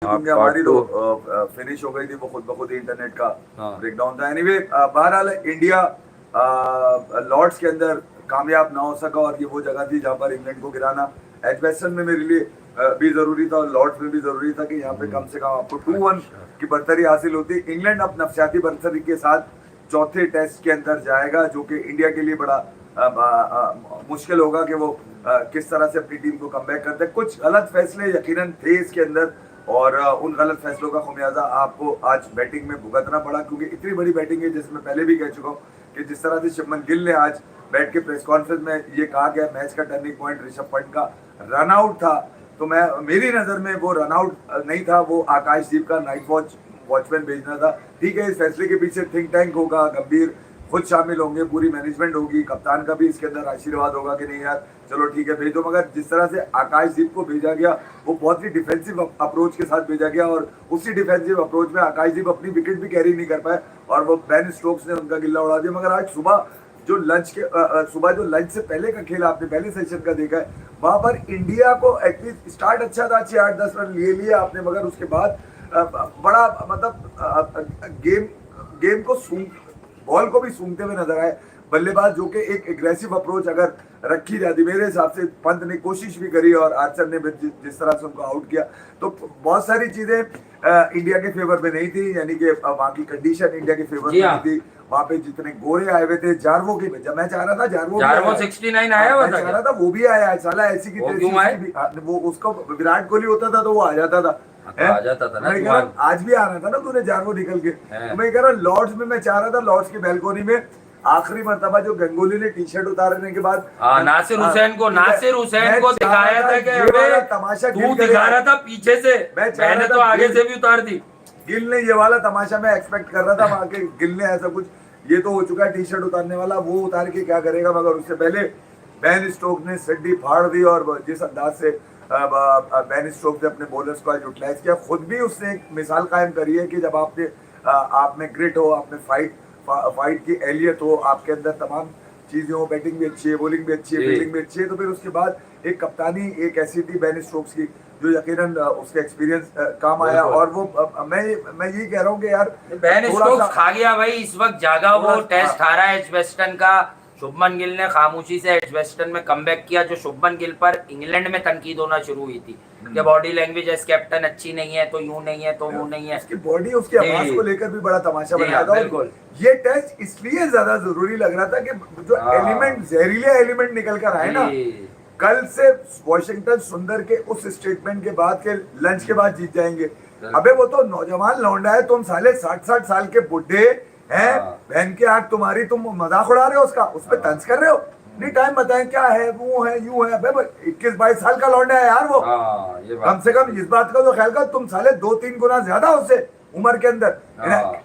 क्योंकि हमारी तो फिनिश हो गई थी, वो खुद ब खुद ही इंटरनेट का ब्रेकडाउन था। एनीवे बहरहाल इंडिया लॉर्ड्स के अंदर कामयाब ना हो सका, और ये वो जगह थी जहां पर इंग्लैंड को गिराना एजबेस्टन में मेरे लिए भी जरूरी था, और लॉर्ड्स में भी जरूरी था कि यहाँ पे कम से कम आपको 2-1 की बर्तरी हासिल होती। इंग्लैंड अब नफसियाती बर्तरी के साथ चौथे टेस्ट के अंदर जाएगा, जो कि इंडिया के लिए बड़ा मुश्किल होगा कि वो किस तरह से अपनी टीम को कमबैक करते हैं। कुछ गलत फैसले यकीनन थे इसके अंदर, और उन गलत फैसलों का खुमियाजा आपको आज बैटिंग में भुगतना पड़ा, क्योंकि इतनी बड़ी बैटिंग है, जिसमें पहले भी कह चुका हूँ कि जिस तरह से शुभमन गिल ने आज बैठ के प्रेस कॉन्फ्रेंस में ये कहा गया मैच का टर्निंग पॉइंट ऋषभ पंत का रन आउट था, तो मेरी नजर में वो रन आउट नहीं था, वो आकाशदीप का नाइट वॉचमैन भेजना था। ठीक है, इस फैसले के पीछे थिंक टैंक होगा, गंभीर खुद शामिल होंगे, पूरी मैनेजमेंट होगी, कप्तान का भी इसके अंदर आशीर्वाद होगा कि नहीं यार चलो ठीक है भेजो, मगर जिस तरह से आकाशदीप को भेजा गया वो बहुत ही डिफेंसिव अप्रोच के साथ भेजा गया, और उसी डिफेंसिव अप्रोच में आकाशदीप अपनी विकेट भी कैरी नहीं कर पाए, और वो बेन स्टोक्स ने उनका गिल्ला उड़ा दिया। मगर आज सुबह जो लंच से पहले का खेल आपने पहले सेशन का देखा है, वहां पर इंडिया को एटलीस्ट स्टार्ट अच्छा था, 6-8-10 रन लिए आपने, मगर उसके बाद बड़ा मतलब गेम को बॉल को भी सूंघते हुए नजर आए बल्लेबाज, जो कि एक एग्रेसिव अप्रोच अगर रखी जाती, मेरे हिसाब से पंत ने कोशिश भी करी और आर्चर ने जिस तरह से उनको आउट किया, तो बहुत सारी चीजें इंडिया के फेवर में नहीं थी, यानी कि वहाँ की कंडीशन इंडिया के फेवर में नहीं थी। वहाँ पे जितने गोरे आए हुए थे, जारवो की जब मैं चाह रहा था जारवो 69 आया हुआ था, चाह रहा था वो भी आया है साला, ऐसी की वो उसको विराट कोहली होता था तो वो आ जाता था, आ जाता था ना, आज भी आ रहा था ना तूने जारवो निकल के। तो मैं कह रहा लॉर्ड्स में मैं चाह रहा था, लॉर्ड्स की बैल्कोनी में आखिरी मर्तबा जो गंगोली ने टी शर्ट उतारने के बाद नासिर हुसैन को दिखाया था कि तमाशा तू दिखा रहा था पीछे से, मैंने तो आगे से भी उतार दी। गिल ने ये वाला तमाशा मैं एक्सपेक्ट कर रहा था वहां के, गिल ने ऐसा कुछ ये तो हो चुका है टी शर्ट उतारने वाला, वो उतार के क्या करेगा, मगर उससे पहले बेन स्टोक्स ने सड्डी फाड़ दी, और जिस अंदाज से बेन स्टोक्स ने अपने बॉलर्स को यूटिलाइज किया, खुद भी उसने एक मिसाल कायम करी है कि जब आप में ग्रिट हो, आप में फाइट की एहलियत हो, आपके अंदर तमाम चीजें हो, बैटिंग भी अच्छी है, बॉलिंग भी अच्छी है, फील्डिंग भी अच्छी है, तो फिर उसके बाद एक कप्तानी एक ऐसी थी बेन स्टोक्स की जो यकीनन उसका एक्सपीरियंस काम आया, और वो मैं ये कह रहा हूँ कि यार बेन स्टोक्स खा गया भाई, इस वक्त जागा वो टेस्ट हारा है एजबेस्टन का। शुभमन गिल ने खामोशी से एजबेस्टन में कमबैक किया, जो शुभमन गिल पर इंग्लैंड में तनकीद होना शुरू हुई थी कि बॉडी लैंग्वेज एज कैप्टन अच्छी नहीं है, तो यूं नहीं है, तो वो नहीं है, उसकी बॉडी उसकी आवाज को लेकर भी बड़ा तमाशा बनाया था। बिल्कुल, ये टेस्ट इसलिए ज्यादा जरूरी लग रहा था कि जो एलिमेंट जहरीले एलिमेंट निकल कर आए ना, कल से वॉशिंगटन सुंदर के उस स्टेटमेंट के बाद के लंच के बाद जीत जाएंगे। अबे वो तो नौजवान लौंडा है, तुम साले 60-60 साल के बुढ़े हैं, बहन की आंख तुम्हारी, तुम मजाक उड़ा रहे हो उसका, उस पर तंज कर रहे हो, नहीं टाइम बताएं क्या है, वो है यूं है। 21-22 साल का लौंडा है यार वो, कम से कम इस बात का तो ख्याल कर, तुम साले 2-3 गुना ज्यादा उससे उम्र के अंदर,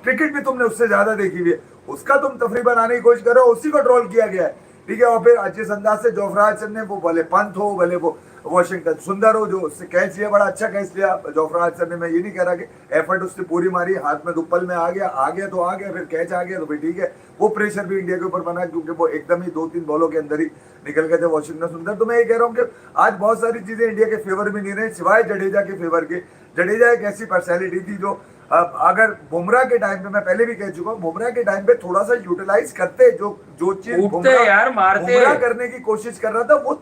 क्रिकेट भी तुमने उससे ज्यादा देखी हुई है, उसका तुम तफरी बनाने की कोशिश करो, उसी को ट्रोल किया गया है, ठीक है। और फिर जिस अंदाज से जोफ्राज ने, वो भले पंत हो भले वो वॉशिंगटन सुंदर हो, जो उससे कैच लिया, बड़ा अच्छा कैच लिया जोफ्राज ने, मैं ये नहीं कह रहा कि एफर्ट उसने पूरी मारी, हाथ में दुप्पल में आ गया तो आ गया, फिर कैच आ गया तो फिर ठीक है, वो प्रेशर भी इंडिया के ऊपर बना क्योंकि वो एकदम ही 2-3 बॉलों के अंदर ही निकल गए थे वॉशिंगटन सुंदर। तो मैं ये कह रहा हूँ कि आज बहुत सारी चीजें इंडिया के फेवर में नहीं रही, सिवाय जडेजा के फेवर के। जडेजा एक ऐसी पर्सनैलिटी थी जो अगर बुमराह के टाइम पे, मैं पहले भी कह चुका हूँ, बुमराह के टाइम पे थोड़ा सा यूटिलाइज करते, जो चीज बुमराह करने की कोशिश कर रहा था, वो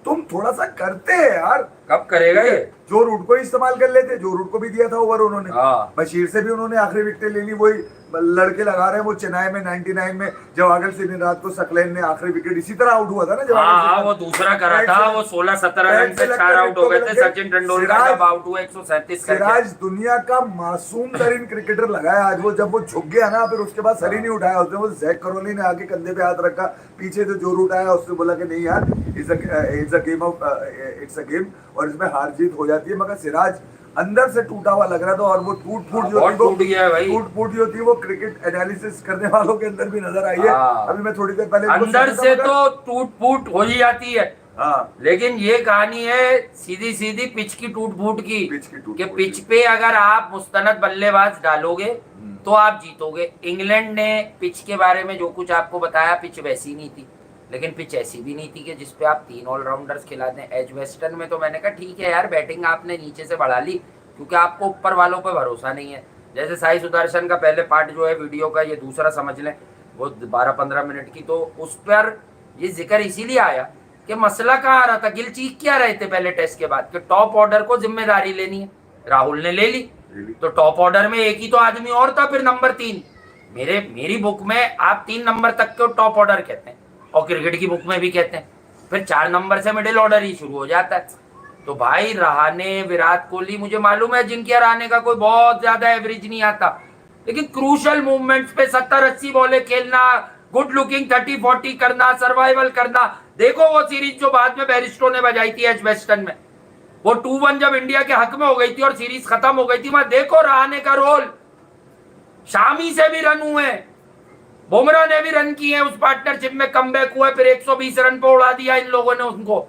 तुम थोड़ा सा करते हैं यार, कब करेगा ये? जो रूट को इस्तेमाल कर लेते, जो रूट को भी दिया था ओवर उन्होंने, बशीर से भी उन्होंने आखिरी विकेट ले ली, वही लड़के लगा रहे हैं वो चेन्नई में 99 में जवागल से रात को सकलैन ने आखिरी विकेट इसी तरह आउट हुआ था ना, जब वो दूसरा करा था, वो 16-17 रन से 4 आउट हो गए थे, सचिन तेंदुलकर जब आउट हुआ 137 करके। सिराज दुनिया का मासूम तरीन क्रिकेटर लगा है आज, वो जब वो झुक गया ना, फिर उसके बाद सर ही नहीं उठाया उसने, वो जैक करोली ने आगे कंधे पे हाथ रखा, पीछे से जो रूट आया उसने बोला कि नहीं यार इट्स अ गेम, और इसमें हार जीत हो जाती है। मगर सिराज अंदर से टूटा हुआ लग रहा था, और वो टूट फूट जो थी वो क्रिकेट एनालिसिस करने वालों के अंदर भी नजर आई है। अभी मैं थोड़ी देर पहले अंदर से तो टूट फूट हो ही जाती है, लेकिन ये कहानी है सीधी सीधी पिच की टूट फूट की, कि पिच पे अगर आप मुस्तनद बल्लेबाज डालोगे तो आप जीतोगे। इंग्लैंड ने पिच के बारे में जो कुछ आपको बताया, पिच वैसी नहीं थी, लेकिन पिच ऐसी भी नहीं थी कि जिसपे आप 3 ऑलराउंडर्स खिला दें। एजबेस्टन में तो मैंने कहा ठीक है यार, बैटिंग आपने नीचे से बढ़ा ली, क्योंकि आपको ऊपर वालों पे भरोसा नहीं है। जैसे साई सुदर्शन का पहले पार्ट जो है वीडियो का, ये दूसरा समझ लें, वो 12-15 मिनट की, तो उस पर ये जिक्र इसीलिए आया कि मसला कहाँ आ रहा था, गिल चीख क्या रहे थे पहले टेस्ट के बाद कि टॉप ऑर्डर को जिम्मेदारी लेनी है। राहुल ने ले ली, तो टॉप ऑर्डर में एक ही तो आदमी और था, फिर नंबर 3। मेरी बुक में आप 3 नंबर तक को टॉप ऑर्डर कहते हैं, और क्रिकेट की बुक में भी कहते हैं, फिर 4 नंबर से मिडिल ऑर्डर ही शुरू हो जाता है। तो भाई रहाणे, विराट कोहली, मुझे मालूम है जिनके रहाणे का कोई बहुत ज्यादा एवरेज नहीं आता, लेकिन क्रूशल मूवमेंट्स पे 70-80 बॉलें खेलना, गुड लुकिंग 30-40 करना, सर्वाइवल करना। देखो वो सीरीज जो बाद में बैरिस्टो ने बजाई थी एजबेस्टन में, वो 2-1 जब इंडिया के हक में हो गई थी और सीरीज खत्म हो गई थी, वहां देखो रहाणे का रोल। शामी से भी रन हुए, बुमराह ने भी रन किए उस पार्टनरशिप में, कमबैक हुआ, फिर 120 रन पे उड़ा दिया इन लोगों ने उनको,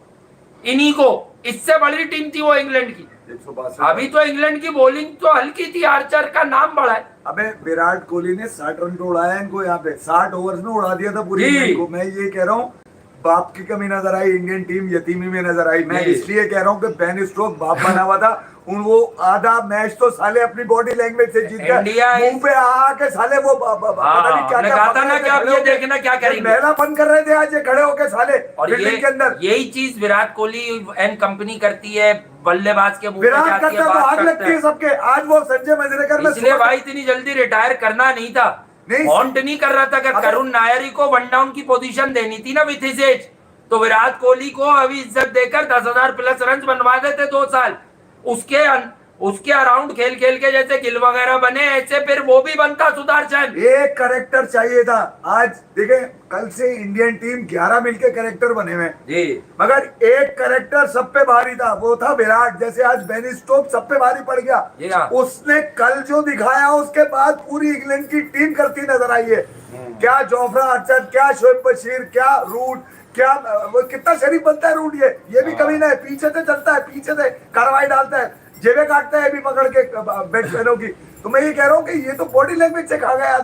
इन्हीं को। इससे बड़ी टीम थी वो इंग्लैंड की। 162। अभी तो इंग्लैंड की बॉलिंग तो हल्की थी, आर्चर का नाम बड़ा है। अबे विराट कोहली ने 60 रन पे उड़ाया इनको, यहाँ पे 60 ओवर्स में उड़ा दिया था पूरी इंग्लैंड को। मैं ये कह रहा हूँ बाप की कमी नजर आई, इंडियन टीम यतीमी में नजर आई। मैं इसलिए कह रहा हूँ कि बेन स्टोक्स बाप बना हुआ था, वो आधा मैच तो साले अपनी बॉडी लैंग्वेज से जीत गया, मुंह पे आके साले वो पता नहीं क्या क्या कहा था ना कि अब ये देखना क्या करेंगे, मेला बंद कर रहे थे आज ये खड़े होके साले फील्डिंग के अंदर। यही चीज विराट कोहली एंड कंपनी करती है, बल्लेबाज के मुंह पे विराट जाती करता है, तो आग लगती है सबके। आज वो संजय मंजरेकर में, इसलिए भाई इतनी जल्दी रिटायर करना नहीं था, वांट नहीं कर रहा था। अगर करुण नायर को 1 डाउन की पोजीशन देनी थी ना विथ हिज एज, तो विराट कोहली को अभी इज्जत देकर 10,000 प्लस रन बनवा देते 2 साल। उसके अराउंड खेल खेल के जैसे गिल वगैरह बने, ऐसे फिर वो भी बनता सुदर्शन। एक करेक्टर चाहिए था। आज देखे कल से इंडियन टीम 11 मिलके करेक्टर बने हुए जी, मगर एक करेक्टर सब पे भारी था, वो था विराट। जैसे आज बेन स्टोक्स सब पे भारी पड़ गया, उसने कल जो दिखाया उसके बाद पूरी इंग्लैंड की टीम करती नजर आई है। क्या जोफ्रा आर्चर, क्या शोएब बशीर, क्या रूट, क्या वो कितना शरीफ बनता है रूट, ये भी कभी ना है, पीछे से चलता है, पीछे से कार्रवाई डालता है, जेबे काटता है भी पकड़ के बैट्समैनों की। तो मैं ये कह रहा हूँ कि ये तो बॉडी लैंग्वेज से खा गया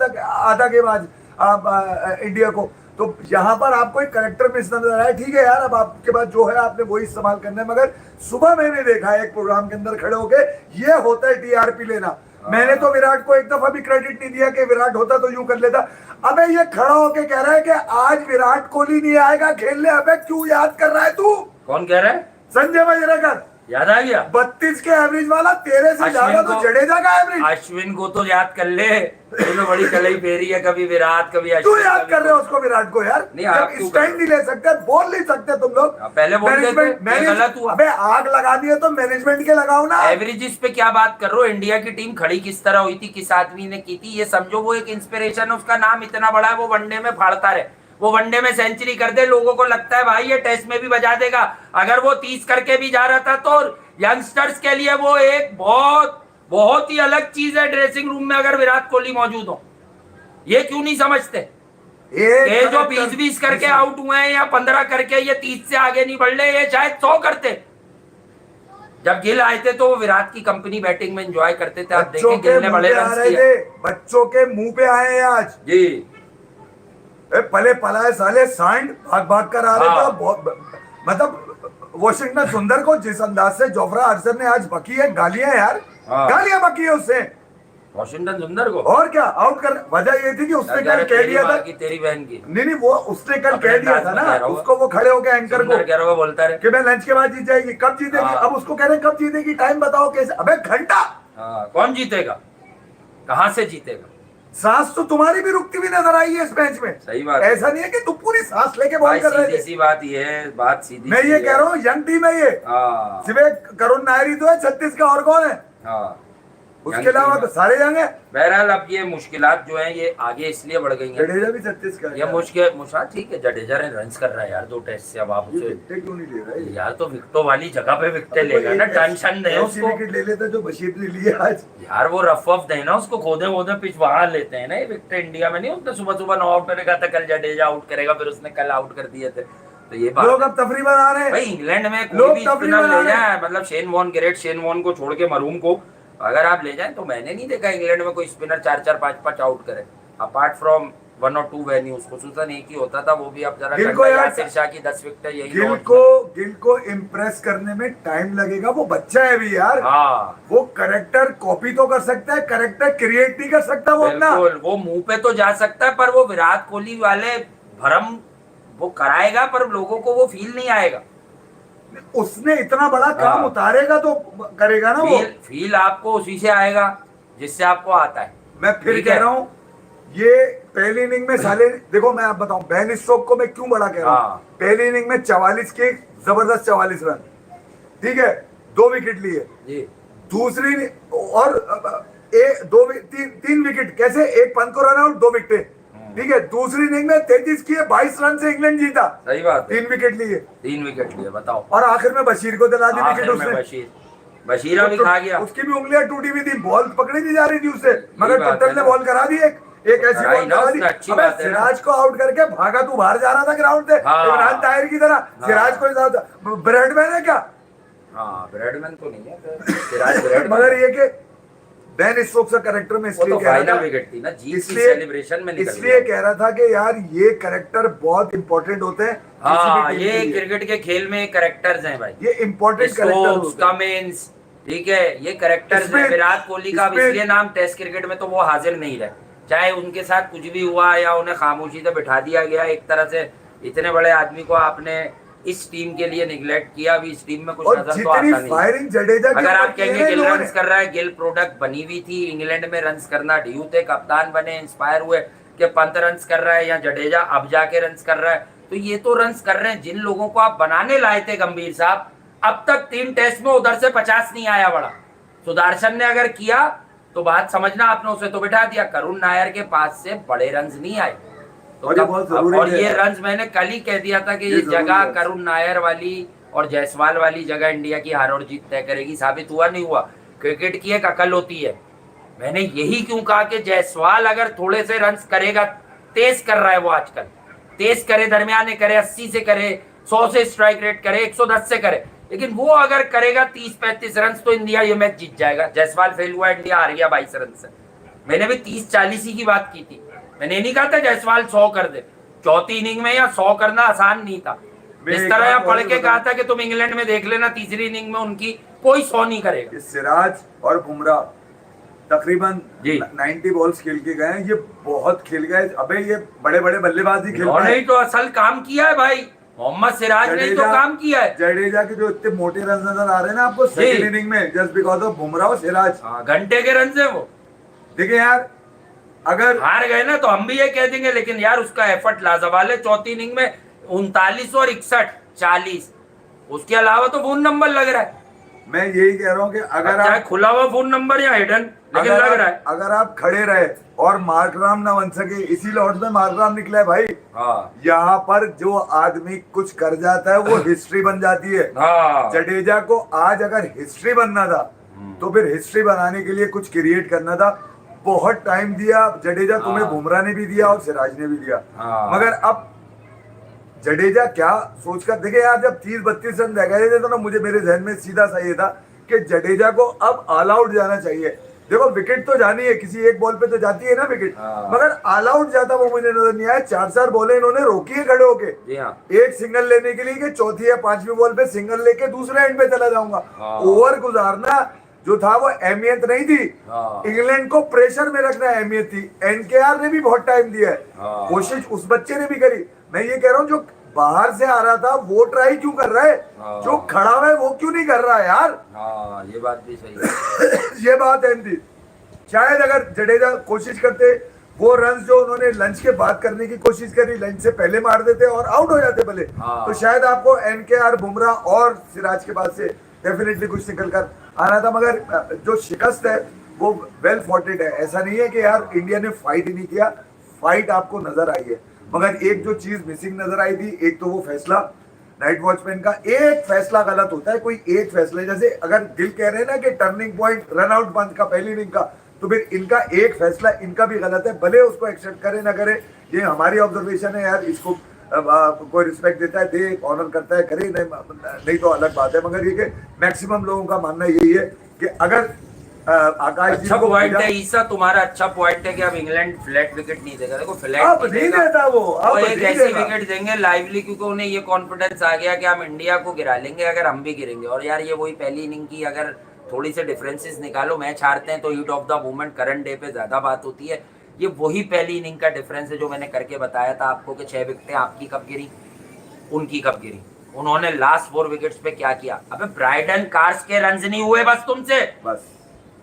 आधा गेम आज इंडिया को। तो यहाँ पर आपको एक करेक्टर मिस नजर आया, ठीक है यार, अब आपके पास जो है आपने वही इस्तेमाल करना है। मगर सुबह मैंने देखा है एक प्रोग्राम के अंदर खड़े होके, ये होता है टीआरपी लेना। मैंने तो विराट को एक दफा भी क्रेडिट नहीं दिया कि विराट होता तो यूं कर लेता। अबे ये खड़ा होके कह रहा है कि आज विराट कोहली नहीं आएगा खेलने। अबे क्यों याद कर रहा है तू? कौन कह रहा है? संजय मंजरेकर। याद आ गया? 32 के एवरेज वाला, तेरे से ज्यादा तो जडेजा का एवरेज। अश्विन को तो याद कर ले, तो बड़ी कलई फेरी है, कभी विराट कभी अश्विन। तू याद कर रहे हो उसको विराट को यार? नहीं, स्टैंड नहीं ले सकते, बोल नहीं सकते तुम लोग। पहले बोलते थे गलत हुआ। अबे आग लगा दी है तो मैनेजमेंट के लगाओ ना। एवरेजेस पे क्या बात कर रहे हो? इंडिया की टीम खड़ी किस तरह हुई थी, किस आदमी ने की थी, ये समझो। वो एक इंस्पिरेशन है, उसका नाम इतना बड़ा है, वो वनडे में फाड़ता रहे, वो वनडे में सेंचुरी कर दे, लोगों को लगता है भाई ये टेस्ट में भी बजा देगा। अगर वो 30 करके भी जा रहा था तो यंगस्टर्स के लिए वो एक बहुत ही अलग चीज है ड्रेसिंग रूम में अगर विराट कोहली मौजूद हो। ये क्यों नहीं समझते? ये जो 20-20 करके आउट हुए हैं या 15 करके, ये 30 से आगे नहीं बढ़ रहे, ये शायद 100 करते। जब गिल आए थे तो वो विराट की कंपनी बैटिंग में एंजॉय करते थे। आप देखें गिल ने बड़े रन किए, बच्चों के मुंह पे आए हैं आज जी। पले पलाए साले सांड भाग भाग कर आ रहे थे। मतलब वॉशिंगटन सुंदर को जिस अंदाज से जोफ्रा आर्चर ने आज बकी है, गालियां यार, गालियां बकी है उससे वॉशिंगटन सुंदर को। और क्या आउट कर, वजह ये थी कि उसने कल कह दिया था कि तेरी बहन की नहीं वो उसने कल कह दिया था ना उसको, वो खड़े हो गए एंकर को बोलता है कि मैं लंच के बाद जीत जाएगी। कब जीतेगी? अब उसको कह रहे कब जीतेगी, टाइम बताओ कैसे। अबे घंटा। कौन जीतेगा, कहां से जीतेगा? सांस तो तुम्हारी भी रुकती हुई नजर आई है इस मैच में। सही बात, ऐसा नहीं है कि तुम पूरी सांस लेके बॉल कर रहे थे। सीधी बात ये है, बात सीधी। मैं ये कह रहा हूँ यंग टीम है ये, सिर्फ करुण नायर ही तो है 36 का, और कौन है? उसके अलावा तो सारे यंग है। बहरहाल अब ये मुश्किलात जो हैं ये आगे इसलिए बढ़ गई हैं। जडेजा भी 36 का ये मुश्किल ठीक है, जडेजा ने रन्स कर रहा है यार 2 टेस्ट से। अब आप उसे क्यों नहीं ले रहा है यार? तो विकेटों वाली जगह पे विकेटें लेगा ना, टेंशन नहीं उसको। विकेट ले लेता जो बशीर ने लिए आज यार, वो रफ ऑफ देना उसको, खोदे पिच वहां लेते हैं ना ये विकेट। इंडिया में नहीं होता, सुबह 9 आउट करेगा था, कल जडेजा आउट करेगा, फिर उसने कल आउट कर दिए थे। तो ये बात लोग अब तफरी बना रहे हैं भाई। इंग्लैंड में कोई भी स्पिनर ले जाए, मतलब Shane Warne, great Shane Warne को छोड़ के मरूम को अगर आप ले जाएं, तो मैंने नहीं देखा इंग्लैंड में कोई स्पिनर 4-4, 5-5 आउट करे, अपार्ट फ्रॉम 1 और 2 वेन्यूज, खुसूसन एक ही होता था, वो भी अब जरा गिल को यार- यासिर शाह की 10 विकेट यही गिल को इम्प्रेस करने में टाइम लगेगा, वो बच्चा है भी यार। हाँ वो करेक्टर कॉपी तो कर सकता है, करेक्टर क्रिएट नहीं कर सकता वो अपना। बिल्कुल, वो मुंह पे तो जा सकता है, पर वो विराट कोहली वाले भ्रम वो कराएगा, पर लोगों को वो फील नहीं आएगा। उसने इतना बड़ा काम हाँ। उतारेगा तो करेगा ना वो। फील आपको उसी से आएगा जिससे आपको आता है। मैं फिर ठीक कह है? रहा हूँ, ये पहली इनिंग में साले, देखो मैं आप बताऊं, बेन स्टोक्स को मैं क्यों बड़ा कह रहा हूँ। हाँ। पहली इनिंग में 44 के जबरदस्त 44 रन, ठीक है, 2 विकेट लिए। जी दूसरी और तीन विकेट कैसे, एक पंत को रन आउट, 2 विकेट, ठीक है। दूसरी इनिंग में 33 किए, 22 रन से इंग्लैंड जीता। सही बात है, 3 विकेट लिए, 3 विकेट लिए, बताओ। और आखिर में बशीर को दिला दी विकेट आखिर में उसने। बशीरा भी खा गया। उसकी भी उंगलियां टूटी हुई थी, बॉल पकड़ी नहीं जा रही थी उससे, मगर बात टुट्टल है ने ना। बॉल करा दी, एक ऐसी कराई बॉल ना करा उसने, दी। अच्छी अबे बात है ना। सिराज को आउट करके भागा, तू बाहर जा रहा था ग्राउंड से, हाँ। इमरान ताहिर की तरह। सिराज को ब्रेडमैन है क्या? हाँ ब्रेडमैन तो नहीं है सिराज, ब्रेडमैन मगर ये कि बेन स्टोक्स का कैरेक्टर में वो इसलिए तो कह रहा फाइनल था, विकेट थी ना, जीत की इसलिए सेलिब्रेशन में निकल इसलिए गया। कह रहा था कि यार ये कैरेक्टर बहुत इंपॉर्टेंट होते हैं किसी हाँ, भी टीम ये के लिए। क्रिकेट के खेल में कैरेक्टर्स हैं भाई, ये इंपॉर्टेंट कैरेक्टर स्टोक्स, होते हैं। कमिंस, ठीक है, ये कैरेक्टर्स इसमें- हैं। विराट कोहली का अब इसमें- इसलिए नाम टेस्ट क्रिकेट में तो वो हाजिर नहीं रहे, चाहे उनके साथ कुछ भी हुआ या उन्हें खामोशी से बिठा दिया गया। एक तरह से इतने बड़े आदमी को आपने इस टीम के लिए निगलेक्ट किया, अभी इस टीम में कुछ और नजर तो आता जितनी नहीं। फायरिंग जडेजा की अगर आप ऊपर की है कहेंगे ना गिल इन लोगों रन्स ने, कर रहा है, गिल प्रोडक्ट बनी हुई थी इंग्लैंड में, रन्स करना ड्यू थे, कप्तान बने, इंस्पायर हुए कि पंत रन्स कर रहा है या जडेजा अब जाके रन्स कर रहा है, तो ये तो रन्स कर रहे हैं जिन लोगों को आप बनाने लाए थे गंभीर साहब। अब तक 3 टेस्ट में उधर से 50 नहीं आया बड़ा। सुदर्शन ने अगर किया तो बात समझना, आपने उसे तो बिठा दिया। करुण नायर के पास से बड़े रन्स नहीं आए, तो और ये बहुत जरूरी और है। ये रन्स मैंने कल ही कह दिया था कि ये ये जरूरी जगह है। करुण नायर वाली और जायसवाल वाली जगह इंडिया की हार और जीत तय करेगी। साबित हुआ नहीं हुआ? क्रिकेट की एक अकल होती है। मैंने यही क्यों कहा कि जायसवाल अगर थोड़े से रन्स करेगा, तेज कर रहा है वो आजकल, तेज करे, दरमियाने करे, 80 से करे, 100 से स्ट्राइक रेट करे, 110 से करे, लेकिन वो अगर करेगा 30-35 रन तो इंडिया ये मैच जीत जाएगा। जायसवाल फेल हुआ, इंडिया हार गया 22 रन से। मैंने भी 30-40 ही की बात की थी, मैंने नहीं कहा था जायसवाल 100 कर दे। चौथी इनिंग में या 100 करना आसान नहीं था। जिस तरह यहाँ पढ़ के कहा था कि तुम इंग्लैंड में देख लेना, तीसरी इनिंग में उनकी कोई 100 नहीं करेगा। सिराज और बुमराह तकरीबन जी। 90 बॉल्स खेल के गए हैं, ये बहुत खेल गए। अबे ये बड़े बड़े बल्लेबाज ही खेल उन्होंने पाए। ही तो असल काम किया है भाई, मोहम्मद सिराज ने ही तो काम किया है। जडेजा के जो इतने मोटे रन नजर आ रहे हैं ना आपको सेकंड इनिंग में, जस्ट बिकॉज ऑफ बुमराह और सिराज। घंटे के रन से वो देखिए यार, अगर हार गए ना तो हम भी ये कह देंगे, लेकिन यार उसका एफर्ट लाजवाब है। चौथी इनिंग में 39 और 61, 40, उसके अलावा तो फोन नंबर लग रहा है। मैं यही कह रहा हूँ कि अगर चाहे आप खुला हुआ फोन नंबर या हिडन, लेकिन लग रहा है। अगर आप खड़े रहे और मार्कराम ना बन सके, इसी लॉट में मार्कराम निकला है भाई। हाँ यहाँ पर जो आदमी कुछ कर जाता है वो हिस्ट्री बन जाती है। हाँ, जडेजा को आज अगर हिस्ट्री बनना था तो फिर हिस्ट्री बनाने के लिए कुछ क्रिएट करना था। बहुत टाइम दिया जडेजा, तुम्हें हाँ। बुमराह ने भी दिया और सिराज ने भी दिया, हाँ। मगर अब जडेजा क्या सोचकर, देखिए यार, जब 30-32 रन रह गए थे तो ना मुझे, मेरे जहन में सीधा सा ये था कि जडेजा को अब ऑल आउट जाना चाहिए। देखो विकेट तो जानी है, किसी एक बॉल पे तो जाती है ना विकेट, हाँ। मगर ऑल आउट जाता वो मुझे नजर नहीं आया। 4 बॉलें इन्होंने रोकी है खड़े होके, जी हाँ, एक सिंगल लेने के लिए कि चौथी या 5वीं बॉल पे सिंगल लेके दूसरे एंड पे चला जाऊंगा। हाँ। ओवर गुजारना जो था वो अहमियत नहीं थी। हाँ। इंग्लैंड को प्रेशर में रखना अहमियत थी। एनकेआर ने भी बहुत टाइम दिया है, हाँ। कोशिश उस बच्चे ने भी करी। मैं ये कह रहा हूँ जो बाहर से आ रहा था वो ट्राई क्यों कर रहा है, हाँ। जो खड़ा हुआ है वो क्यों नहीं कर रहा है यार। हाँ, ये बात भी सही है। ये बात अहम थी। शायद अगर जडेजा कोशिश करते, वो रन जो उन्होंने लंच के बाद करने की कोशिश करी, लंच से पहले मार देते और आउट हो जाते भले, हाँ। तो शायद आपको एनकेआर, बुमराह और सिराज के पास से डेफिनेटली कुछ निकल कर आना था। मगर जो शिकस्त है वो वेल फॉटेड है। ऐसा नहीं है कि यार इंडिया ने फाइट ही नहीं किया, फाइट आपको नजर आई है। मगर एक जो चीज मिसिंग नजर आई थी, एक तो वो फैसला नाइट वॉचमैन का। एक फैसला गलत होता है, कोई एक फैसला, जैसे अगर दिल कह रहे हैं ना कि टर्निंग पॉइंट रन आउट बंद का पहली इनिंग का, तो फिर इनका एक फैसला इनका भी गलत है। भले उसको एक्सेप्ट करे ना करे, ये हमारी ऑब्जर्वेशन है यार, इसको कोई रिस्पेक्ट देता है दे, ऑनर करता है करे, नहीं तो अलग बात है। मगर ये कि मैक्सिमम लोगों का मानना यही है कि अगर आकाश जी अच्छा को पॉइंट भेजा। है ईसा, तुम्हारा अच्छा पॉइंट है कि अब इंग्लैंड फ्लैट विकेट नहीं देगा। देखो फ्लैट अब नहीं देता वो, अब एक नहीं ऐसी देगा। विकेट देंगे लाइवली, क्योंकि उन्हें ये कॉन्फिडेंस आ गया कि हम इंडिया को गिरा लेंगे अगर हम भी गिरेंगे। और यार ये वही पहली इनिंग की अगर थोड़ी से डिफरेंसेस निकालो, मैच हारते हैं तो heat of the moment current day पे ज्यादा बात होती है। ये वही पहली इनिंग का डिफरेंस है जो मैंने करके बताया था आपको कि 6 विकेटें आपकी कब गिरी, उनकी कब गिरी। उन्होंने लास्ट 4 विकेट्स पे क्या किया। अबे ब्राइडन कार्स के रन नहीं हुए बस तुमसे, बस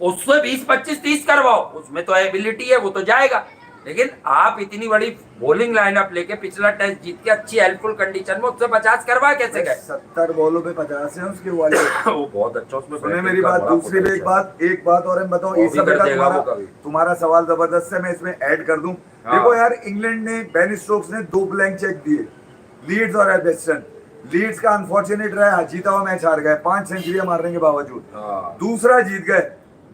उससे 20-25-30 करवाओ, उसमें तो एबिलिटी है, वो तो जाएगा। लेकिन आप इतनी बड़ी बॉलिंग लाइनअप लेके पिछला टेस्ट जीत के अच्छी हेल्पफुल कंडीशन में उससे 50 करवा कैसे गए। 70 बॉलों पे 50 है उसके वाले। वो बहुत अच्छा उसमें सुने मेरी बात, दूसरी भी एक बात और मैं बताऊं, वो इस भी समय कर का देगा वो कभी। तुम्हारा सवाल जबरदस्त है, मैं इसमें ऐड कर दूं। हाँ। देखो यार, इंग्लैंड ने, बेन स्टोक्स ने 2 ब्लैंक चेक दिए, लीड्स और एल्बस्टन। लीड्स का अनफॉर्चुनेट रहा, जीता हुआ मैच हार गए 5 सेंचुरियां मारने के बावजूद। हाँ। दूसरा जीत गए,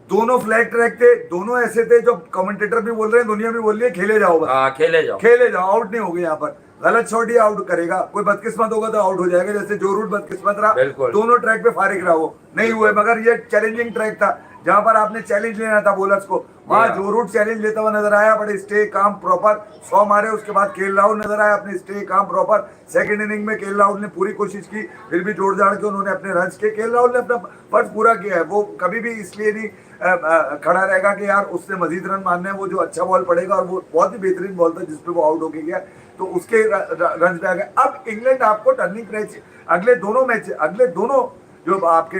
दोनों फ्लैट ट्रैक थे, दोनों ऐसे थे जो कमेंटेटर भी बोल रहे हैं, दुनिया भी बोल रही है, खेले जाओ बस। हाँ, खेले जाओ, खेले जाओ, आउट नहीं होगे यहाँ पर। गलत शॉट ही आउट करेगा, कोई बदकिस्मत होगा तो आउट हो जाएगा, जैसे जो रूट बदकिस्मत रहा, बिल्कुल। दोनों ट्रैक पे फारिग रहा, वो नहीं हुए। मगर ये चैलेंजिंग ट्रैक था जहां पर आपने चैलेंज लेना था बॉलर्स को, वहां जो रूट चैलेंज लेता हुआ नजर आया, बड़े स्टे काम प्रॉपर 100 मारे, उसके बाद केएल राहुल नजर आया अपने stay calm proper. Second inning में केएल राहुल ने पूरी कोशिश की, फिर भी जोड़ जाड़ के उन्होंने अपने रन के, केएल राहुल ने अपना फर्ज पूरा किया है। वो कभी भी इसलिए नहीं खड़ा रहेगा कि यार उससे मजीद रन मारने हैं, वो जो अच्छा बॉल पड़ेगा, और वो बहुत ही बेहतरीन बॉल था जिसपे वो आउट होके गया, तो उसके रन पे आ गए। अब इंग्लैंड आपको टर्निंग मैच, अगले दोनों जो आपके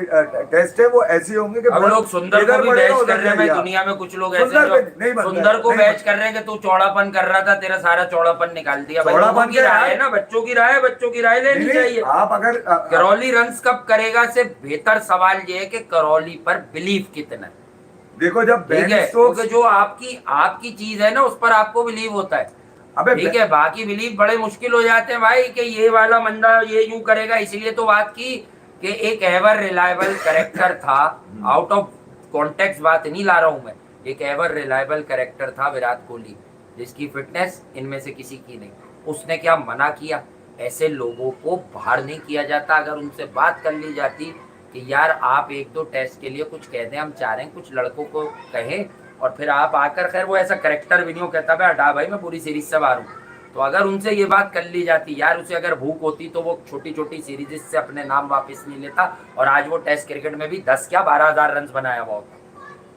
टेस्ट है वो ऐसे होंगे कि अब लोग सुंदर को भी बैच कर रहे हैं भाई, दुनिया में कुछ लोग ऐसे सुंदर को बैच कर रहे हैं कि तू चौड़ापन कर रहा था, तेरा सारा चौड़ापन निकाल दिया। भाई लोगों की राय है ना, बच्चों की राय लेनी चाहिए। आप अगर करौली रन्स कब करेगा से बेहतर सवाल ये है कि करौली पर बिलीव कितना है। देखो जब ठीक है, क्योंकि जो आपकी चीज है ना उस पर आपको बिलीव होता है। अबे ठीक है, बाकी बिलीव बड़े मुश्किल हो जाते हैं भाई कि ये वाला बंदा ये यूं करेगा। इसलिए तो बात की कि एक एवर रिलायबल कैरेक्टर था, आउट ऑफ कॉन्टेक्स्ट बात नहीं ला रहा हूं मैं, एक एवर रिलायबल कैरेक्टर था विराट कोहली, जिसकी फिटनेस इनमें से किसी की नहीं। उसने क्या मना किया? ऐसे लोगों को बाहर नहीं किया जाता। अगर उनसे बात कर ली जाती कि यार आप 1-2 टेस्ट के लिए कुछ कह दें, हम चाह रहे हैं कुछ लड़कों को कहें, और फिर आप आकर, खैर वो ऐसा करेक्टर भी नहीं हो, कहता भाई हटा भाई मैं पूरी सीरीज से बाहर हूँ। तो अगर उनसे ये बात कर ली जाती, यार उसे अगर भूख होती तो वो छोटी छोटी सीरीज से अपने नाम वापस नहीं लेता, और आज वो टेस्ट क्रिकेट में भी 10 क्या 12,000 रन बनाया हुआ होता।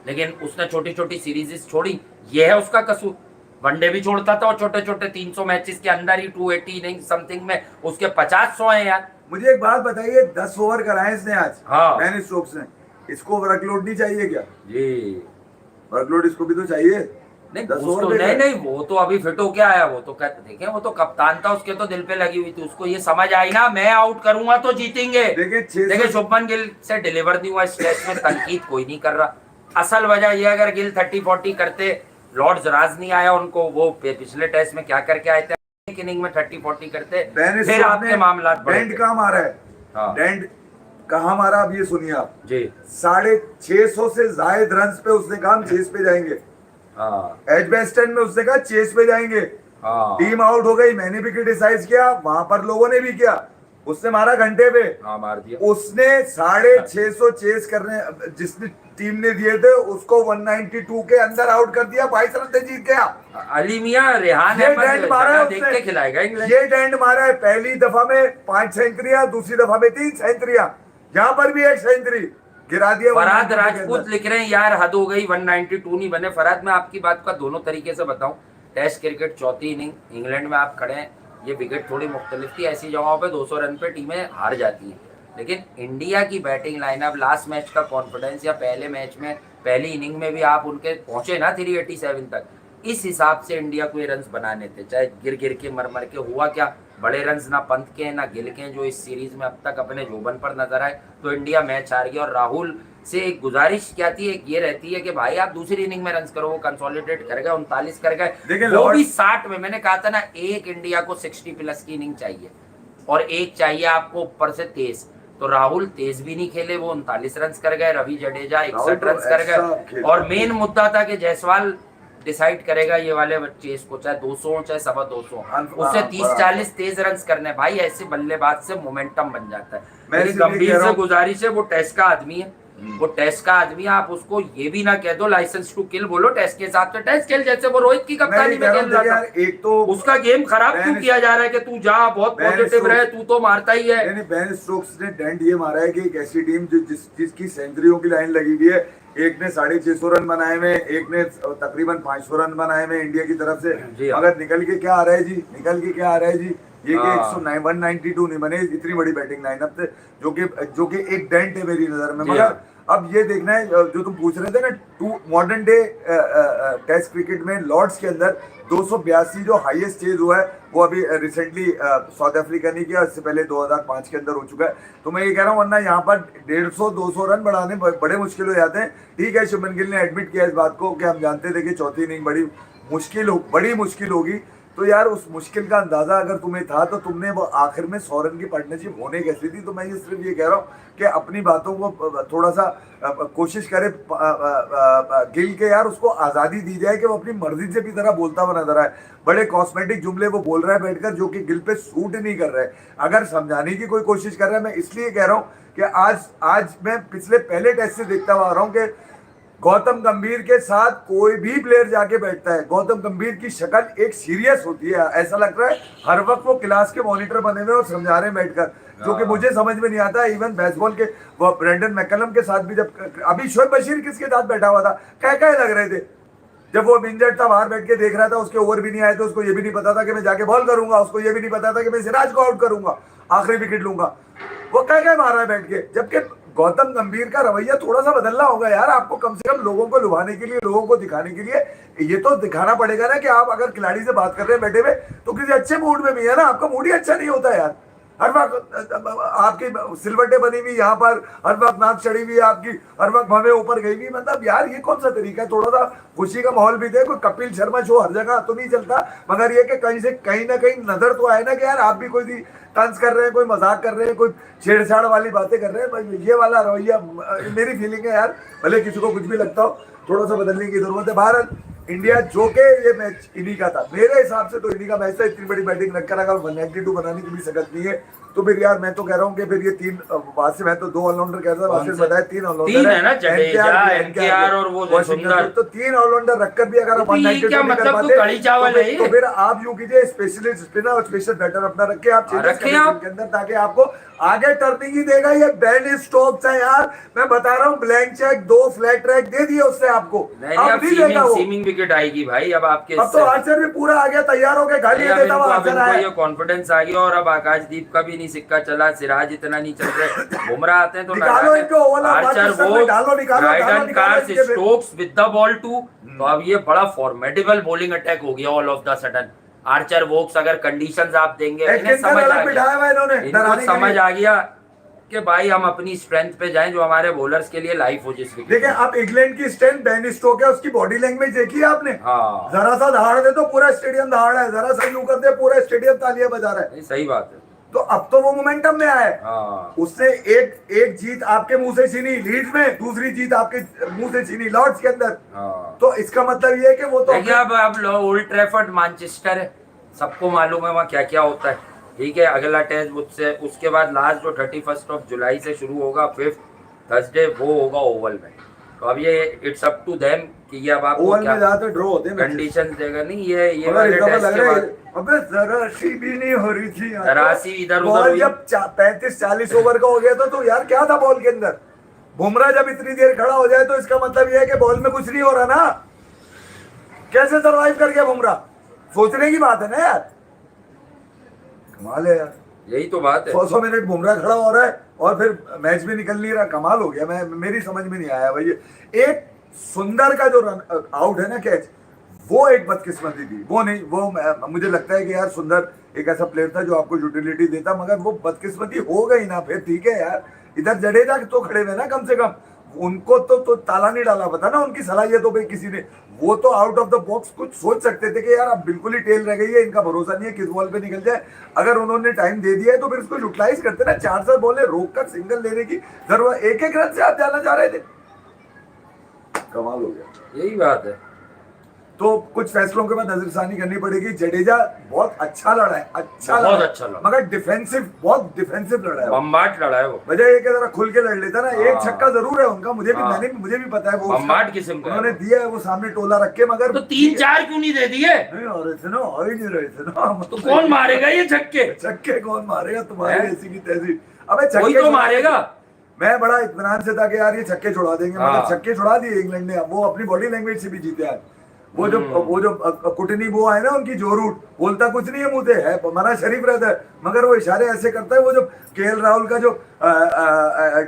लेकिन उसने छोटी छोटी सीरीज छोड़ी, ये है उसका कसूर। वनडे भी छोड़ता था और छोटे छोटे 300 मैचेस के अंदर ही 280 इनिंग समथिंग में उसके 50-100 हैं यार। मुझे एक बात बताइए, 10 ओवर कराए इसने आज, हाँ। बेन स्टोक्स ने, इसको वर्कलोड नहीं चाहिए क्या? जी, वर्कलोड इसको भी तो चाहिए। नहीं 10 वो ओवर तो नहीं, वो तो अभी फिट होके आया, वो तो देखें, वो तो कप्तान था, उसके तो दिल पे लगी हुई थी, उसको ये समझ आई ना मैं आउट करूंगा तो जीतेंगे। देखिए शुभमन गिल से डिलीवर नहीं हुआ इस टेस्ट में, तनकीद कोई नहीं कर रहा। असल वजह ये, अगर गिल 30-40 करते, लॉर्ड्स राज नहीं आया उनको, वो पिछले टेस्ट में क्या करके आए थे, एक इनिंग में 30-40 करते, फिर आपके मामला डेंट कहाँ मारा है? हाँ। डेंट कहाँ मारा, अब ये सुनिए आप जी। 650 से ज्यादा रन पे उसने कहा हम चेस पे जाएंगे। एडवेस्टन में उसने कहा चेस पे जाएंगे। टीम आउट हो गई, मैंने भी क्रिटिसाइज किया, वहां पर लोगों ने भी किया, उसने मारा घंटे पे। मार दिया उसने 650 चेस करने जिसने टीम ने दिए थे उसको 192 के अंदर आउट कर दिया, 22 रन से जीत गया। अली मियां रेहान ये डेंट मारा है देख के खिलाएगा इंग्लैंड। ये डेंट मारा है, पहली दफा में 5 सेंचुरियां, दूसरी दफा में 3 सेंचुरियां, यहाँ पर भी 1 सेंचुरी गिरा दिया। फरहाद राजपूत लिख रहे हैं यार हद हो गई, 192 नहीं बने। फरहाद, मैं आपकी बात का दोनों तरीके से बताऊं, टेस्ट क्रिकेट चौथी इनिंग इंग्लैंड में आप खड़े हैं, ये विकेट थोड़ी मुख्तलिफ थी, ऐसी जगहों पे 200 रन पे टीमें हार जाती हैं। लेकिन इंडिया की बैटिंग लाइनअप, लास्ट मैच का कॉन्फिडेंस, या पहले मैच में पहली इनिंग में भी आप उनके पहुंचे ना 387 तक, इस हिसाब से इंडिया को ये रन बनाने थे, चाहे गिर गिर के मर मर के। हुआ क्या, बड़े रन ना पंत के ना गिल के, जो इस सीरीज में अब तक अपने जोबन पर नजर आए, तो इंडिया मैच हार गया। और राहुल से एक गुजारिश क्या थी, एक ये रहती है कि भाई आप दूसरी इनिंग में रन करो, वो कंसोलिडेट कर गए, 39 कर गए, वो भी 60 में। मैंने कहा था ना, एक इंडिया को 60 प्लस की इनिंग चाहिए और एक चाहिए आपको ऊपर से तेज। तो राहुल तेज भी नहीं खेले, वो 39 रन कर गए, रवि जडेजा 61 रन कर गए। और मेन मुद्दा था कि जायसवाल डिसाइड करेगा ये वाले चेस को, चाहे 200 हो चाहे 225, उससे 30-40 तेज रन करने। भाई ऐसे बल्लेबाज से मोमेंटम बन जाता है। मेरी गंभीर से गुजारिश है, वो टेस्ट का आदमी है, वो टेस्ट का आदमी है, आप उसको ये भी ना कह दो लाइसेंस टू किल, बोलो टेस्ट के हिसाब से टेस्ट खेल, जैसे वो रोहित की कप्तानी में खेल रहा था। एक तो उसका गेम खराब क्यों किया जा रहा है कि तू जा बहुत पॉजिटिव रहे, तू तो मारता ही है। बेन स्टोक्स ने डेंट ये मारा है कि एक ऐसी टीम जिसकी सेंचुरियों की लाइन लगी हुई है, एक ने 650 रन बनाए हुए, एक ने तकरीबन 500 रन बनाए हुए इंडिया की तरफ से। अगर निकल के क्या आ रहा है जी, निकल के क्या आ रहा है जी, ये कि 192 नहीं बने इतनी बड़ी बैटिंग लाइनअप से, जो कि एक डेंट है मेरी नजर में। मगर अब ये देखना है जो तुम पूछ रहे थे ना, two modern day test cricket में लॉर्ड्स के अंदर 282 जो हाईएस्ट चेज हुआ है, वो अभी रिसेंटली साउथ अफ्रीका ने किया, इससे पहले 2005 के अंदर हो चुका है। तो मैं ये कह रहा हूँ, वरना यहाँ पर 150-200 रन बढ़ाने बड़े मुश्किल हो जाते हैं। ठीक है, शुभमन गिल ने एडमिट किया इस बात को कि हम जानते थे कि चौथी इनिंग बड़ी मुश्किल होगी। तो यार उस मुश्किल का अंदाजा अगर तुम्हें था तो तुमने वो आखिर में 100 रन की पार्टनरशिप होने कैसी थी। तो मैं ये सिर्फ ये कह रहा हूँ कि अपनी बातों को थोड़ा सा कोशिश करे गिल के, यार उसको आज़ादी दी जाए कि वो अपनी मर्जी से भी तरह बोलता हुआ नजर आए। बड़े कॉस्मेटिक जुमले वो बोल रहा है बैठकर जो कि गिल पे सूट नहीं कर रहे। अगर समझाने की कोई कोशिश कर रहा है, मैं इसलिए कह रहा हूँ कि आज मैं पिछले पहले टेस्ट से देखता हुआ आ रहा हूँ कि गौतम गंभीर के साथ कोई भी प्लेयर जाके बैठता है, गौतम गंभीर की शक्ल एक सीरियस होती है। ऐसा लग रहा है हर वक्त वो क्लास के मॉनिटर बने हुए और समझा रहे हैं बैठकर, जो कि मुझे समझ में नहीं आता। इवन बेसबॉल के वो ब्रेंडन मैकलम के साथ भी, जब अभी शोएब बशीर किसके साथ बैठा हुआ था, कह लग रहे थे। जब वो इंजर्ड था बाहर बैठ के देख रहा था, उसके ओवर भी नहीं आए, तो उसको ये भी नहीं पता था कि मैं जाके बॉल करूंगा, उसको ये भी नहीं पता था कि मैं सिराज को आउट करूंगा, आखिरी विकेट लूंगा। वो कह मार रहा है बैठ के। जबकि गौतम गंभीर का रवैया थोड़ा सा बदलना होगा यार, आपको कम से कम लोगों को लुभाने के लिए, लोगों को दिखाने के लिए ये तो दिखाना पड़ेगा ना कि आप अगर खिलाड़ी से बात कर रहे हैं बैठे हुए तो किसी अच्छे मूड में भी है ना। आपका मूड ही अच्छा नहीं होता यार, हर वक्त आपकी सिलवटें बनी हुई यहाँ पर, हर वक्त नाक चढ़ी हुई है आपकी, हर वक्त हमें ऊपर गई हुई। मतलब यार ये कौन सा तरीका है? थोड़ा सा खुशी का माहौल भी दे। कोई कपिल शर्मा शो हर जगह तो नहीं चलता, मगर ये कि कहीं से कहीं ना कहीं नजर तो आए ना कि यार आप भी कोई तंज कर रहे हैं, कोई मजाक कर रहे हैं, कोई छेड़छाड़ वाली बातें कर रहे हैं। ये वाला रवैया मेरी फीलिंग है यार, भले किसी को कुछ भी लगता हो, थोड़ा सा बदलने की जरूरत है। भारत इंडिया जो के ये मैच इन्हीं का था मेरे हिसाब से, तो इन्हीं का मैच था। इतनी बड़ी बैटिंग रखकर अगर 192 बनाने की भी सकत नहीं है तो फिर यार मैं तो कह रहा हूँ कि फिर ये तीन वहां से, मैं तो 2 ऑलराउंडर कह रहा था, वहां से बताया 3 ऑलराउंडर है ना, एनकेआर और वो सुंदर, तो 3 ऑलराउंडर रखकर भी अगर 192 नहीं कर पाते तो फिर आप यूं कीजिए, स्पेशलिस्ट स्पिनर और स्पेशल बैटर अपना रखे आप के अंदर, ताकि आपको आगे टर्निंग ही देगा। ये बेन स्टोक्स है यार, मैं बता रहा हूँ, ब्लैंक चेक 2 फ्लैट ट्रैक दे दिए उससे आपको, अब नहीं देगा वो। सीमिंग विकेट आएगी भाई अब आपके, अब तो आर्चर भी पूरा आ गया, तैयार हो गया, गाली देता हुआ आर्चर आया। ये कॉन्फिडेंस आ गया और अब आकाशदीप का भी नहीं सिक्का चला, सिराज इतना नहीं चल रहे, बुमराह आते हैं तो आर्चर वो Stokes with the ball too. तो अब ये बड़ा फॉर्मेडेबल बॉलिंग अटैक हो गया all of the sudden. Archer Woakes अगर कंडीशंस आप देंगे, इन्हें समझ आ गया कि भाई हम अपनी स्ट्रेंथ पे जाएं जो हमारे बॉलर्स के लिए लाइफ हो। जिस देखिए आप इंग्लैंड की स्ट्रेंथ बेन स्टोक है, उसकी बॉडी लैंग्वेज देखी आपने? हाँ। जरा सा दहाड़ दे तो पूरा स्टेडियम दहाड़ है, जरा सा यूं कर दे पूरा स्टेडियम तालियां बजा रहा है। सही बात है। तो अब तो वो मोमेंटम में आए। हाँ। उसने एक जीत आपके मुंह से छीनी लीड्स में, दूसरी जीत आपके मुंह से छीनी लॉर्ड्स के अंदर। हाँ। तो इसका मतलब ये है कि वो तो अब ओल्ड ट्रैफर्ड मैनचेस्टर है, सबको मालूम है वहाँ क्या क्या होता है। ठीक है, अगला टेस्ट मुझसे उसके बाद लास्ट जो 31 जुलाई से शुरू होगा, 5th थर्सडे, वो होगा ओवल में। तो अब ये इट्स अप टू देम कि ये अब आप ओवल में जाते ड्रॉ होते हैं, कंडीशंस देगा नहीं। ये वाले टेस्ट के बाद अबे जरा सी भी नहीं हो रही थी, जरा सी इधर उधर हुई। जब 35-40 ओवर का हो गया तो यार क्या था बॉल के अंदर? बुमराह जब इतनी देर खड़ा हो जाए तो इसका मतलब ये है कि बॉल में कुछ नहीं हो रहा ना। कैसे सरवाइव कर गया बुमराह? सोचने की बात है ना यार, कमाल है यार। यही तो बात है, 100 मिनट बुमराह खड़ा हो रहा है और फिर मैच भी निकल नहीं रहा, कमाल हो गया। मेरी समझ में नहीं आया भाई। एक सुंदर का जो रन आउट है ना, कैच, वो एक बदकिस्मती थी। वो नहीं, वो मुझे लगता है कि यार सुंदर एक ऐसा प्लेयर था जो आपको यूटिलिटी देता, मगर वो बदकिस्मती हो गई ना। फिर ठीक है यार, इधर जडेजा तो खड़े हुए ना, कम से कम उनको तो ताला नहीं डाला पता ना उनकी सलाहियतों पे किसी ने। वो तो आउट ऑफ द बॉक्स कुछ सोच सकते थे कि यार अब बिल्कुल ही टेल रह गई है, इनका भरोसा नहीं है किस बॉल पे निकल जाए। अगर उन्होंने टाइम दे दिया है तो फिर उसको यूटिलाइज करते ना। 4 बॉलें रोक कर सिंगल लेने की जरूरत, एक रन से आप जाना चाह रहे थे, कमाल हो गया। यही बात है। तो कुछ फैसलों के बाद नजरसानी करनी पड़ेगी। जडेजा बहुत अच्छा लड़ा है, अच्छा बहुत लड़ा, अच्छा लड़ा। मगर डिफेंसिव, बहुत डिफेंसिव लड़ा है, बम्बाट लड़ा है वो। वजह ये कि जरा खुल के लड़ लेता ना। एक हाँ। छक्का जरूर है उनका, मुझे हाँ। भी पता है वो बम्बाट किस्म का है उन्होंने वो। दिया है वो सामने टोला रख के, मगर तो 3-4 क्यों नहीं दे दिए? नहीं आ रहे थे ना, आ ही नहीं रहे थे ना। तो कौन मारेगा ये छक्के? छक्के कौन मारेगा, तुम्हारी हैं? ऐसी की तैसी। अबे कोई छक्के तो छुड़ा- मारेगा। मैं बड़ा इत्मीनान से था कि यार ये छक्के छुड़ा देंगे, हाँ। मगर छक्के छुड़ा दिए इंग्लैंड ने। वो अपनी बॉडी लैंग्वेज से भी जीते आज। वो जो कुटनी वो है ना उनकी, जो रूट बोलता कुछ नहीं है, मुंह है मना शरीफ रहता है, मगर वो इशारे ऐसे करता है। वो जो केएल राहुल का जो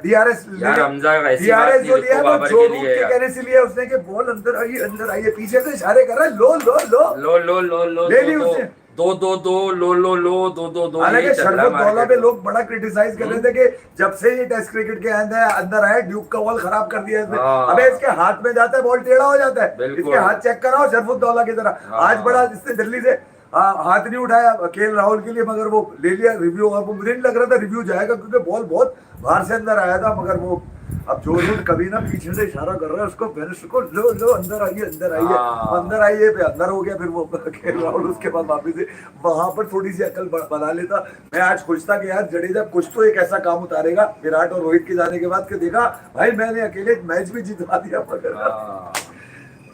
डीआरएस यार हमजा ऐसी बात डीआरएस नहीं, जो लिया है रुको वो बाबर जो के रूट लिए के यार। कहने से लिया उसने कि बॉल अंदर आइए, पीछे से इशारे कर रहा है, लो लो लो लो लो लो लो ले ली उसने। दो दो दो लो लो लो दो दो दो। हालांकि यही चल रहा है शरफुद्दौला पे मार्केट। लोग बड़ा क्रिटिसाइज कर रहे थे कि जब से ये टेस्ट क्रिकेट के अंदर आया, ड्यूक का बॉल खराब कर दिया इसने। हाँ। अबे इसके हाथ में जाता है बॉल टेढ़ा हो जाता है, बिल्कुल। इसके हाथ चेक कराओ शरफुद्दौला की तरह। हाँ। आज बड़ा इसने दिल्ली से हाथ नहीं उठाया केएल राहुल के लिए, मगर वो ले लिया रिव्यू। और वो मुझे नहीं लग रहा था रिव्यू जाएगा, क्योंकि बॉल बहुत बाहर से अंदर आया था। मगर वो अब जो रूट कभी ना पीछे से इशारा कर रहा है उसको, फिनिश को लो लो अंदर आइए, हाँ। अंदर आइए पे अंदर हो गया। फिर वो केएल राहुल उसके बाद वापिस से वहां पर थोड़ी सी अकल बना लेता। मैं आज खुश था कि यार जडेजा कुछ तो एक ऐसा काम उतारेगा विराट और रोहित के जाने के बाद, कि देखा भाई मैंने अकेले मैच भी जितवा दिया, मगर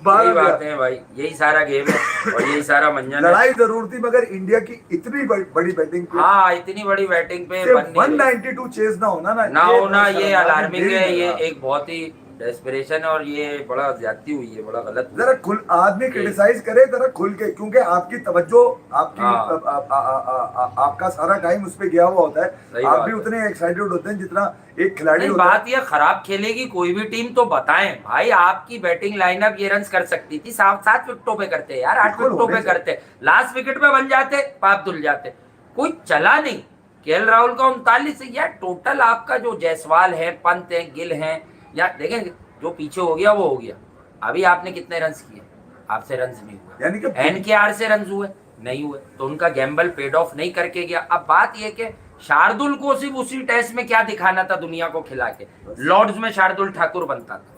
यही बात है भाई, यही सारा गेम है और यही सारा मंजन है। लड़ाई जरूर थी, मगर इंडिया की इतनी बड़ी बैटिंग पे, हाँ इतनी बड़ी बैटिंग पे बन नहीं रही। 192 चेज ना होना ना होना, ये शर्मनाक अलार्मिंग है, नहीं ये लगा। एक बहुत ही डेस्परेशन है और ये बड़ा ज्यादती हुई है, बड़ा गलत हुआ। जरा खुल आदमी क्रिटिसाइज करे जरा खुल के, क्योंकि आपकी तवज्जो, आपकी हाँ। आपका सारा टाइम उस पे गया हुआ होता है। सही आप बात भी है। उतने एक्साइटेड होते हैं जितना एक खिलाड़ी नहीं, होता है। बात ये खराब खेलेगी कोई भी टीम तो बताएं भाई, आपकी बैटिंग लाइनअप ये रन कर सकती थी, 7 विकेटों पे करते यार, 8 बिल्कुल विकेटों पे होने करते, लास्ट विकेट पे बन जाते, पाप धुल जाते, कोई चला नहीं। केएल राहुल का 39 है यार टोटल। आपका जो जायसवाल है, पंत है, गिल है, या देखें जो पीछे हो गया वो हो गया। अभी आपने कितने रन किए? आपसे रन नहीं हुए, यानी कि एनकेआर से रन हुए नहीं हुए, तो उनका गैम्बल पेड ऑफ नहीं करके गया। अब बात ये कि शार्दुल को सिर्फ उसी टेस्ट में क्या दिखाना था दुनिया को खिला के, लॉर्ड्स में शार्दुल ठाकुर बनता था।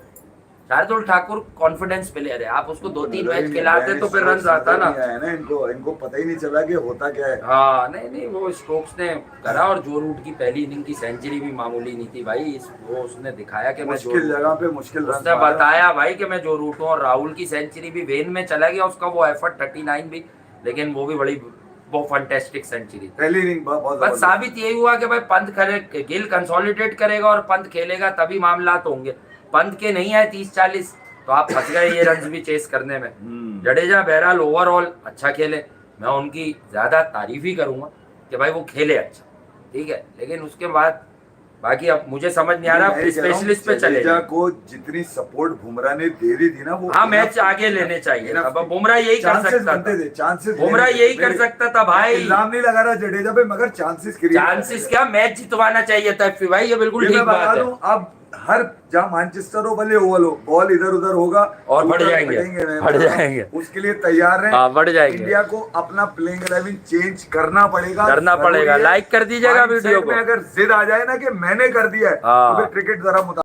शार्दुल ठाकुर कॉन्फिडेंस प्लेयर है, आप उसको 2-3 मैच खिलाते तो फिर रन आता ना। इनको पता ही नहीं चला कि होता क्या है। हाँ नहीं वो स्टोक्स ने करा, और जो रूट की पहली इनिंग की सेंचुरी भी मामूली नहीं थी भाई। वो उसने दिखाया कि मुश्किल जगह पे मुश्किल रन उसने बताया भाई कि मैं जो रूट हूँ। और राहुल की सेंचुरी भी वेन में चला गया उसका वो एफर्ट 39 भी, लेकिन वो भी बड़ी बहुत फैंटास्टिक सेंचुरी। पहली इनिंग बहुत बस साबित यही हुआ कि भाई पंत खेले, गिल कंसोलिडेट करेगा और पंत खेलेगा तभी मामला तो होंगे। पंत के नहीं आए 30-40 तो आप फंस गए ये रन भी चेस करने में। जडेजा बहरहाल ओवरऑल अच्छा खेले, मैं उनकी ज्यादा तारीफ ही करूंगा कि भाई वो खेले अच्छा, ठीक है। लेकिन उसके बाद बाकी अब मुझे समझ नहीं आ रहा, स्पेशलिस्ट पे चले जडेजा को जितनी सपोर्ट बुमराह ने दे दी थी ना, वो हाँ मैच आगे लेने चाहिए। अब बुमराह यही कर सकता था, चांसेस बुमराह यही कर सकता था भाई। इल्जाम नहीं लगा रहा जडेजा पे, मगर चांसेस क्या मैच जितवाना चाहिए था भाई, ये बिल्कुल ठीक बात है। अब हर जहाँ मैनचेस्टर हो भले ओवल हो, बॉल इधर उधर होगा और बढ़ जाएंगे उसके लिए तैयार है। बढ़ जाएंगे। इंडिया को अपना प्लेइंग 11 चेंज करना पड़ेगा। लाइक कर दीजिएगा वीडियो को। अगर जिद आ जाए ना कि मैंने कर दिया है, तो फिर क्रिकेट जरा